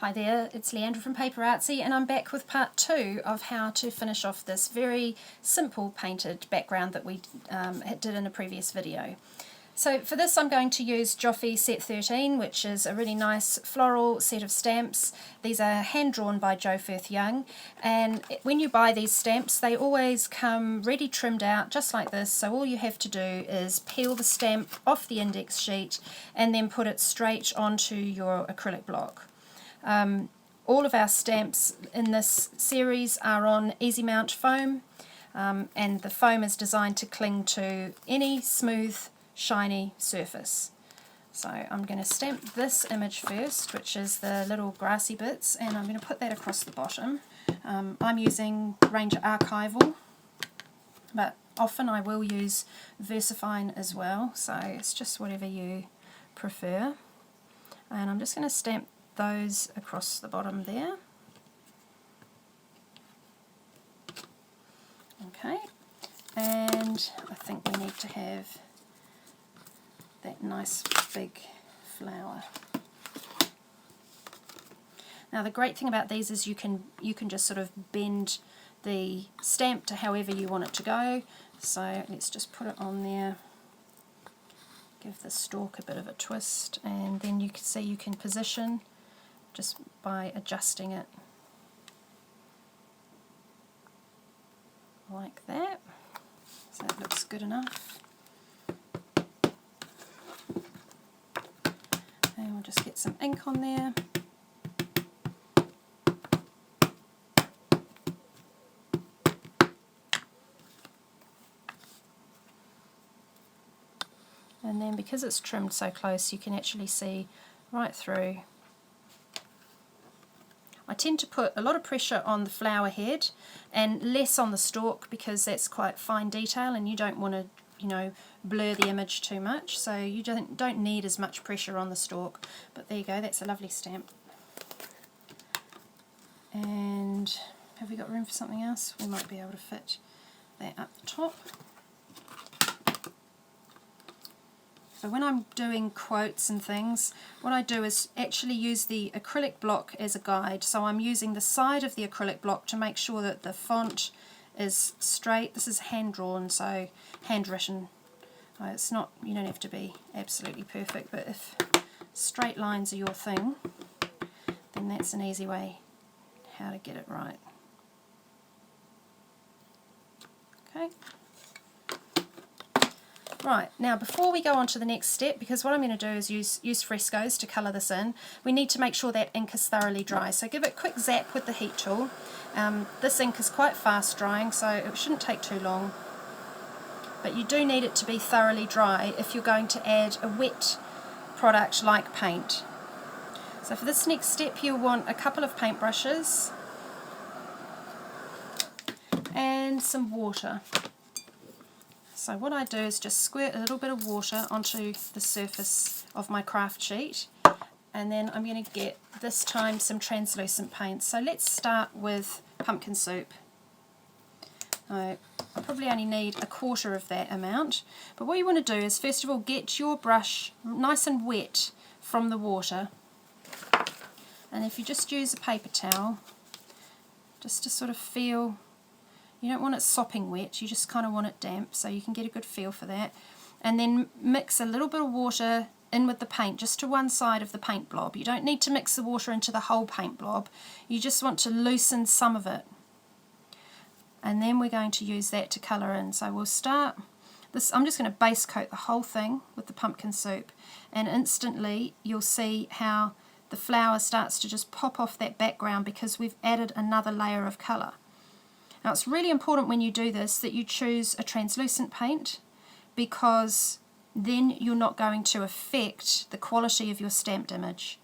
Hi there, it's Leandra from PaperArtsy and I'm back with part 2 of how to finish off this very simple painted background that we did in a previous video. So for this I'm going to use Joffy Set 13, which is a really nice floral set of stamps. These are hand drawn by Jo Firth Young, and when you buy these stamps they always come ready trimmed out just like this, so all you have to do is peel the stamp off the index sheet and then put it straight onto your acrylic block. All of our stamps in this series are on easy mount foam, and the foam is designed to cling to any smooth, shiny surface. So I'm going to stamp this image first, which is the little grassy bits, and I'm going to put that across the bottom. I'm using Ranger Archival, but often I will use VersaFine as well, so it's just whatever you prefer. And I'm just going to stamp those across the bottom there. Okay, and I think we need to have that nice big flower. Now the great thing about these is you can just sort of bend the stamp to however you want it to go. So let's just put it on there. Give the stalk a bit of a twist, and then you can see you can position just by adjusting it like that. So that looks good enough. And we'll just get some ink on there. And then because it's trimmed so close, you can actually see right through. I tend to put a lot of pressure on the flower head and less on the stalk because that's quite fine detail and you don't want to, you know, blur the image too much, so you don't need as much pressure on the stalk. But there you go, that's a lovely stamp. And have we got room for something else? We might be able to fit that up the top. So when I'm doing quotes and things, what I do is actually use the acrylic block as a guide. So I'm using the side of the acrylic block to make sure that the font is straight. This is hand drawn, so handwritten. It's not, you don't have to be absolutely perfect, but if straight lines are your thing, then that's an easy way how to get it right. Okay. Right, now before we go on to the next step, because what I'm going to do is use frescoes to colour this in, we need to make sure that ink is thoroughly dry. So give it a quick zap with the heat tool. This ink is quite fast drying, so it shouldn't take too long. But you do need it to be thoroughly dry if you're going to add a wet product like paint. So for this next step you'll want a couple of paintbrushes and some water. So what I do is just squirt a little bit of water onto the surface of my craft sheet, and then I'm going to get, this time, some translucent paint. So let's start with pumpkin soup. I probably only need a quarter of that amount, but what you want to do is first of all get your brush nice and wet from the water, and if you just use a paper towel just to sort of feel. You don't want it sopping wet, you just kind of want it damp, so you can get a good feel for that. And then mix a little bit of water in with the paint, just to one side of the paint blob. You don't need to mix the water into the whole paint blob, you just want to loosen some of it. And then we're going to use that to colour in. So we'll start this, I'm just going to base coat the whole thing with the pumpkin soup, and instantly you'll see how the flower starts to just pop off that background because we've added another layer of colour. Now it's really important when you do this that you choose a translucent paint, because then you're not going to affect the quality of your stamped image.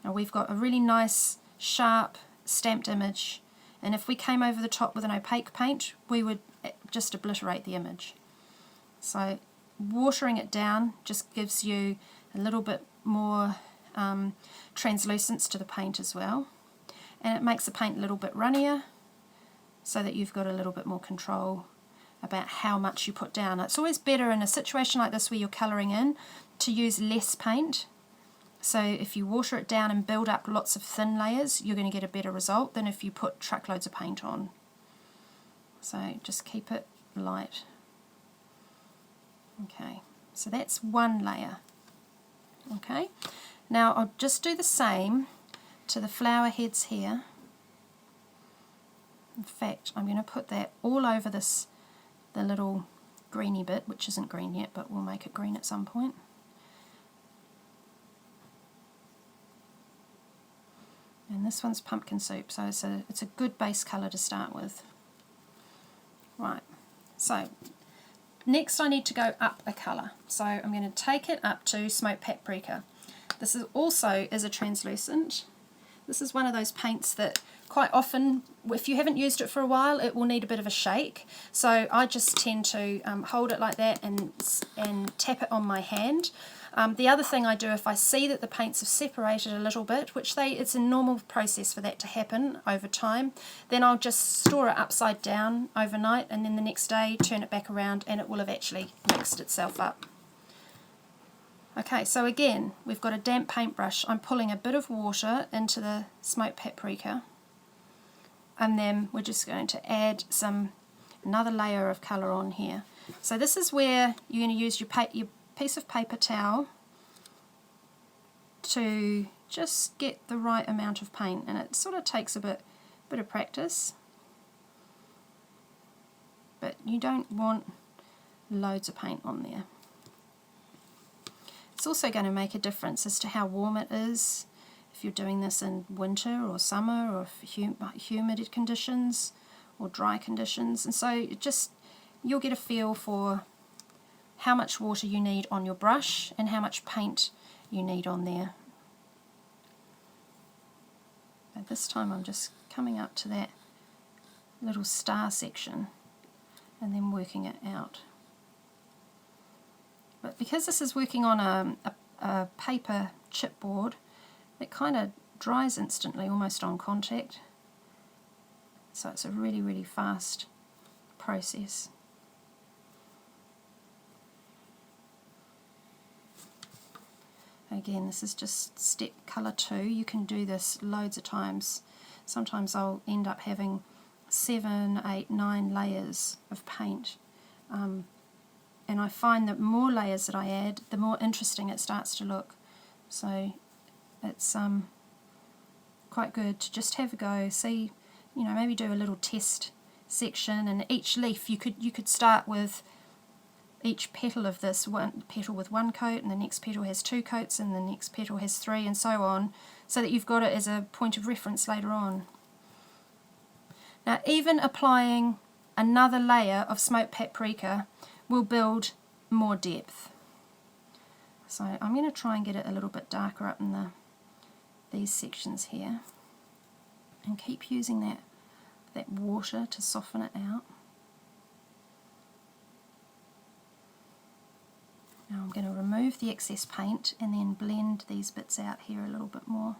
Now we've got a really nice sharp stamped image, and if we came over the top with an opaque paint we would just obliterate the image. So watering it down just gives you a little bit more translucence to the paint as well, and it makes the paint a little bit runnier, so that you've got a little bit more control about how much you put down. It's always better in a situation like this where you're colouring in to use less paint So if you water it down and build up lots of thin layers, you're going to get a better result than if you put truckloads of paint on. So just keep it light. Okay, so that's one layer. Okay, now I'll just do the same to the flower heads here. In fact, I'm going to put that all over this, the little greeny bit, which isn't green yet, but we'll make it green at some point. And this one's pumpkin soup, so it's a good base colour to start with. Right, so next I need to go up a colour. So I'm going to take it up to Smoked Paprika. This is also a translucent. This is one of those paints that quite often, if you haven't used it for a while, it will need a bit of a shake. So I just tend to hold it like that and tap it on my hand. The other thing I do, if I see that the paints have separated a little bit, which it's a normal process for that to happen over time, then I'll just store it upside down overnight, and then the next day turn it back around and it will have actually mixed itself up. Okay, so again, we've got a damp paintbrush. I'm pulling a bit of water into the Smoked Paprika, and then we're just going to add another layer of colour on here. So this is where you're going to use your piece of paper towel to just get the right amount of paint, and it sort of takes a bit of practice, but you don't want loads of paint on there. It's also going to make a difference as to how warm it is, if you're doing this in winter or summer, or humid conditions or dry conditions, and so you'll get a feel for how much water you need on your brush and how much paint you need on there. At this time I'm just coming up to that little star section and then working it out. But because this is working on a paper chipboard, it kind of dries instantly, almost on contact. So it's a really, really fast process. Again, this is just step colour 2. You can do this loads of times. Sometimes I'll end up having 7, 8, 9 layers of paint. And I find that more layers that I add, the more interesting it starts to look. So it's quite good to just have a go, see, maybe do a little test section, and each leaf you could start with each petal of this, one petal with 1 coat, and the next petal has 2 coats, and the next petal has 3, and so on, so that you've got it as a point of reference later on. Now, even applying another layer of Smoked Paprika will build more depth. So I'm going to try and get it a little bit darker up in these sections here, and keep using that water to soften it out. Now I'm going to remove the excess paint and then blend these bits out here a little bit more.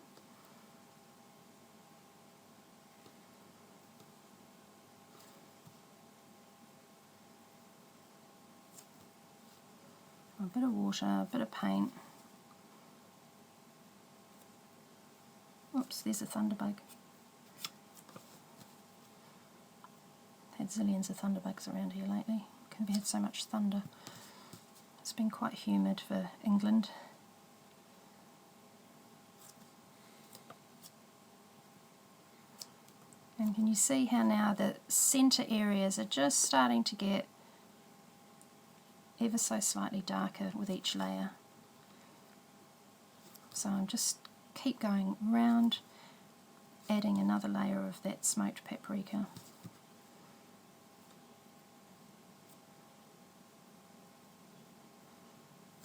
A bit of water, a bit of paint. Oops, there's a thunderbug. Had zillions of thunderbugs around here lately. We've had so much thunder. It's been quite humid for England. And can you see how now the centre areas are just starting to get ever so slightly darker with each layer. So I'm just keep going round, adding another layer of that Smoked Paprika.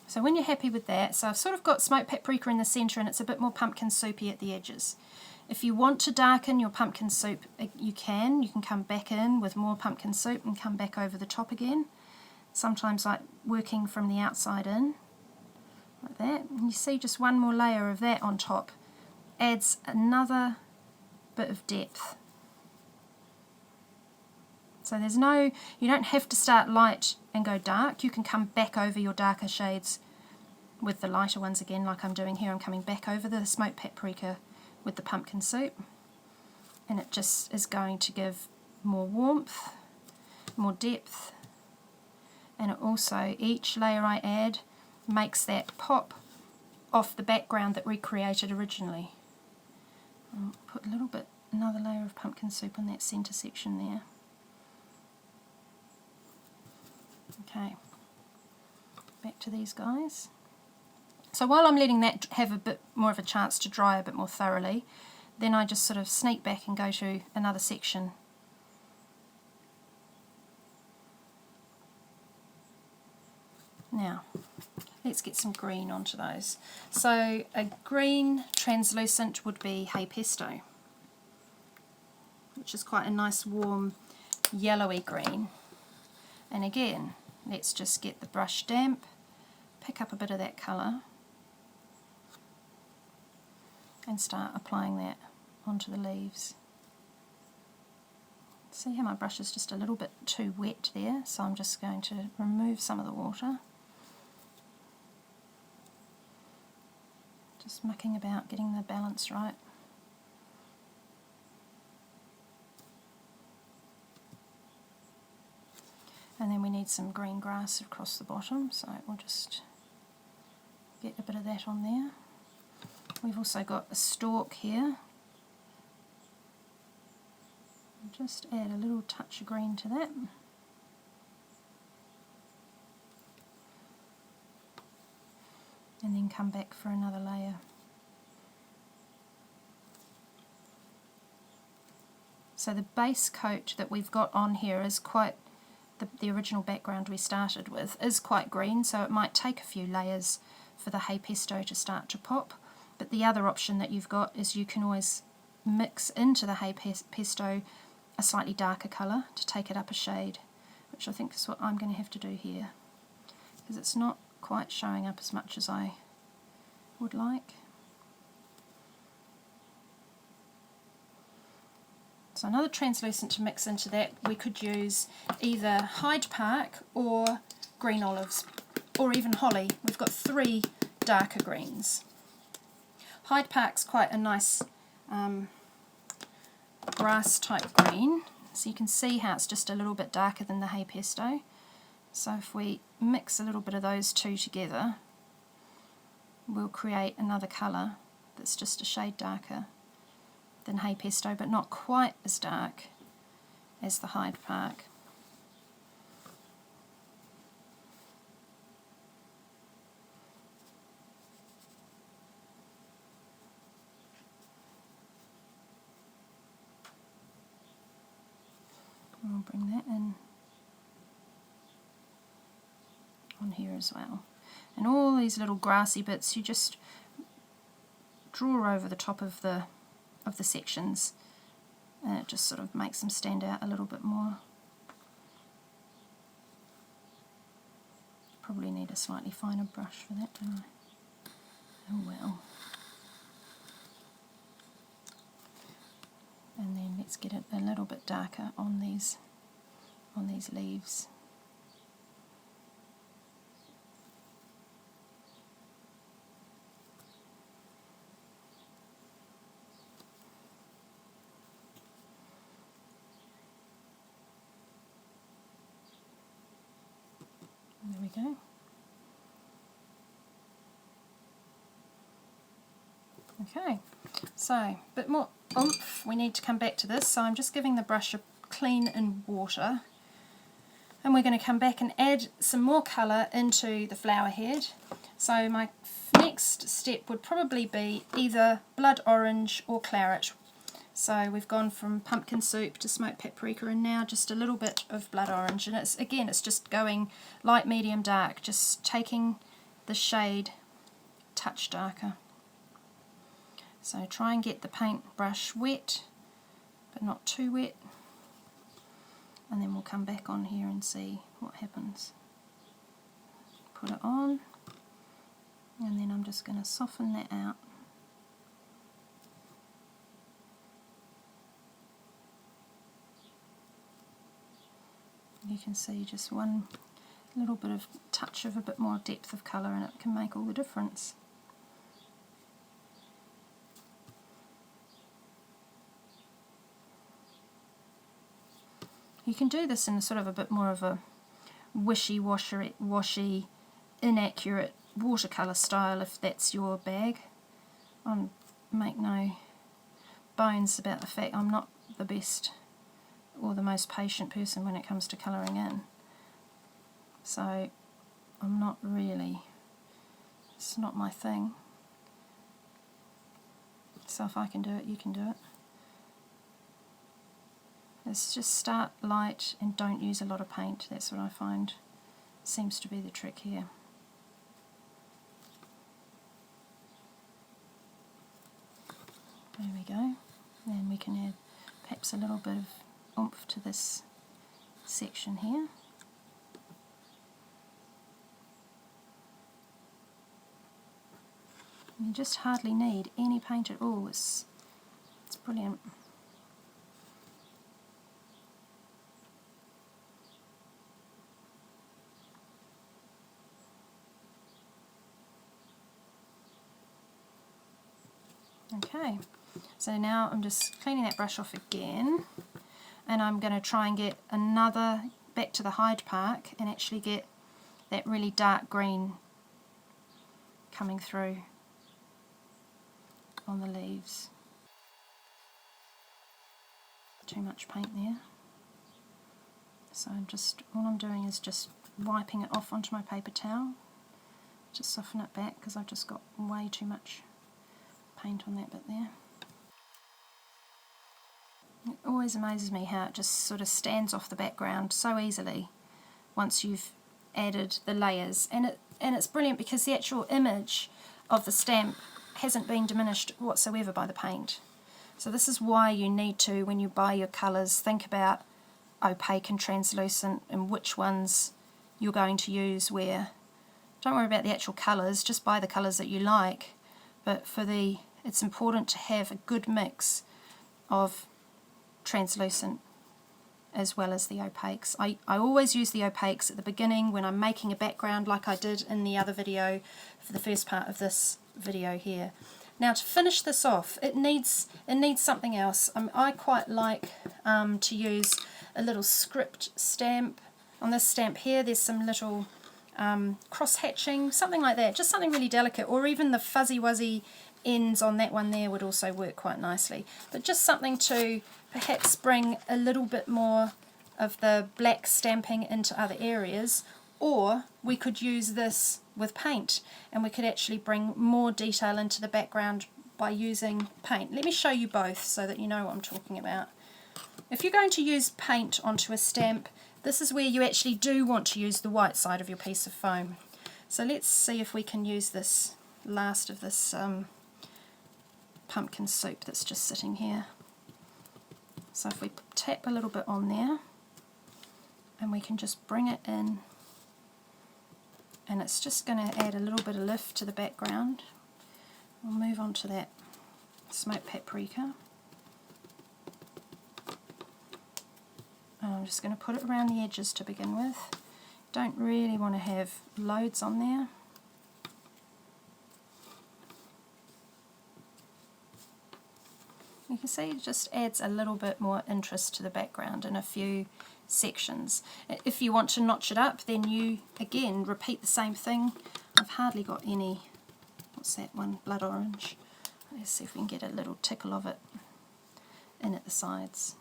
So when you're happy with that, so I've sort of got Smoked Paprika in the centre and it's a bit more pumpkin soupy at the edges. If you want to darken your pumpkin soup, you can come back in with more pumpkin soup and come back over the top again. Sometimes like working from the outside in, like that. And you see just one more layer of that on top adds another bit of depth. So you don't have to start light and go dark. You can come back over your darker shades with the lighter ones again, like I'm doing here. I'm coming back over the smoked paprika with the pumpkin soup, and it just is going to give more warmth, more depth, and it also, each layer I add makes that pop off the background that we created originally. I'll put a little bit, another layer of pumpkin soup on that centre section there. Okay, back to these guys. So while I'm letting that have a bit more of a chance to dry a bit more thoroughly, then I just sort of sneak back and go to another section. Now, let's get some green onto those. So a green translucent would be hay pesto, which is quite a nice warm yellowy green. And again, let's just get the brush damp, pick up a bit of that colour and start applying that onto the leaves. See how my brush is just a little bit too wet there, so I'm just going to remove some of the water. Just mucking about, getting the balance right. And then we need some green grass across the bottom, so we'll just get a bit of that on there. We've also got a stalk here. Just add a little touch of green to that. And then come back for another layer. So the base coat that we've got on here is quite, the original background we started with is quite green, so it might take a few layers for the hay pesto to start to pop. But the other option that you've got is you can always mix into the hay pesto a slightly darker colour to take it up a shade, which I think is what I'm going to have to do here, because it's not quite showing up as much as I would like. So another translucent to mix into that, we could use either Hyde Park or green olives, or even holly. We've got 3 darker greens. Hyde Park's quite a nice grass type green, so you can see how it's just a little bit darker than the hay pesto. So if we mix a little bit of those two together, we'll create another colour that's just a shade darker than hay pesto, but not quite as dark as the Hyde Park. I'll bring that in on here as well. And all these little grassy bits you just draw over the top of the sections, and it just sort of makes them stand out a little bit more. Probably need a slightly finer brush for that, don't I? Oh well. And then let's get it a little bit darker on these leaves. There we go. Okay, so a bit more oomph. We need to come back to this, so I'm just giving the brush a clean in water, and we're going to come back and add some more colour into the flower head. So my next step would probably be either blood orange or claret. So we've gone from pumpkin soup to smoked paprika, and now just a little bit of blood orange, and it's just going light, medium, dark, just taking the shade touch darker. So try and get the paintbrush wet, but not too wet, and then we'll come back on here and see what happens. Put it on, and then I'm just going to soften that out. You can see just one A little bit of touch of a bit more depth of colour and it can make all the difference. You can do this in sort of a bit more of a wishy-washy, inaccurate watercolour style if that's your bag. I make no bones about the fact I'm not the best or the most patient person when it comes to colouring in. So I'm not really, it's not my thing. So if I can do it, you can do it. Let's just start light and don't use a lot of paint. That's what I find seems to be the trick here. There we go. Then we can add perhaps a little bit of oomph to this section here. You just hardly need any paint at all. It's brilliant. Okay, so now I'm just cleaning that brush off again, and I'm going to try and get another back to the Hyde Park and actually get that really dark green coming through on the leaves. Too much paint there. So all I'm doing is just wiping it off onto my paper towel to soften it back because I've just got way too much paint on that bit there. It always amazes me how it just sort of stands off the background so easily once you've added the layers, and it's brilliant because the actual image of the stamp hasn't been diminished whatsoever by the paint. So this is why you need to, when you buy your colours, think about opaque and translucent and which ones you're going to use where. Don't worry about the actual colours, just buy the colours that you like, but it's important to have a good mix of translucent as well as the opaques. I always use the opaques at the beginning when I'm making a background like I did in the other video for the first part of this video here. Now to finish this off, it needs something else. I quite like to use a little script stamp. On this stamp here there's some little cross-hatching, something like that, just something really delicate, or even the fuzzy-wuzzy ends on that one there would also work quite nicely. But just something to perhaps bring a little bit more of the black stamping into other areas, or we could use this with paint and we could actually bring more detail into the background by using paint. Let me show you both so that you know what I'm talking about. If you're going to use paint onto a stamp, this is where you actually do want to use the white side of your piece of foam. So let's see if we can use this last of this pumpkin soup that's just sitting here. So if we tap a little bit on there and we can just bring it in, and it's just going to add a little bit of lift to the background. We'll move on to that smoked paprika. And I'm just going to put it around the edges to begin with. Don't really want to have loads on there. You can see it just adds a little bit more interest to the background in a few sections. If you want to notch it up, then you again repeat the same thing. I've hardly got any, what's that one, blood orange. Let's see if we can get a little tickle of it in at the sides.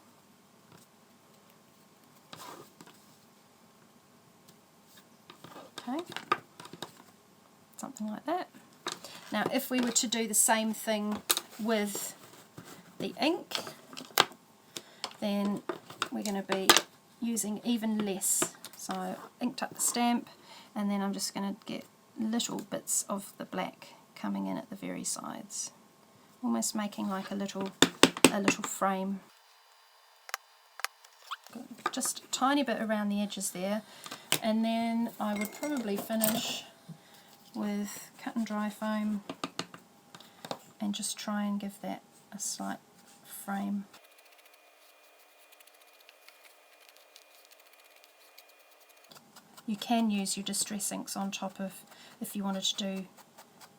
Okay, something like that. Now if we were to do the same thing with the ink, then we're going to be using even less. So I inked up the stamp, and then I'm just going to get little bits of the black coming in at the very sides, almost making like a little frame. Just a tiny bit around the edges there, and then I would probably finish with cut and dry foam and just try and give that a slight frame. You can use your distress inks on top of, if you wanted to do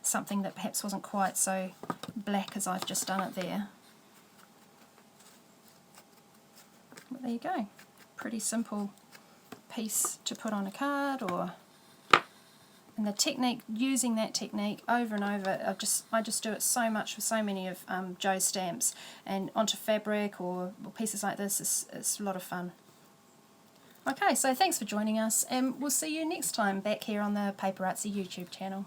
something that perhaps wasn't quite so black as I've just done it there. But there you go. Pretty simple piece to put on a card. Or and the technique, using that technique over and over, I just do it so much for so many of Joe's stamps, and onto fabric or pieces like this. It's a lot of fun. Okay, so thanks for joining us, and we'll see you next time back here on the PaperArtsy YouTube channel.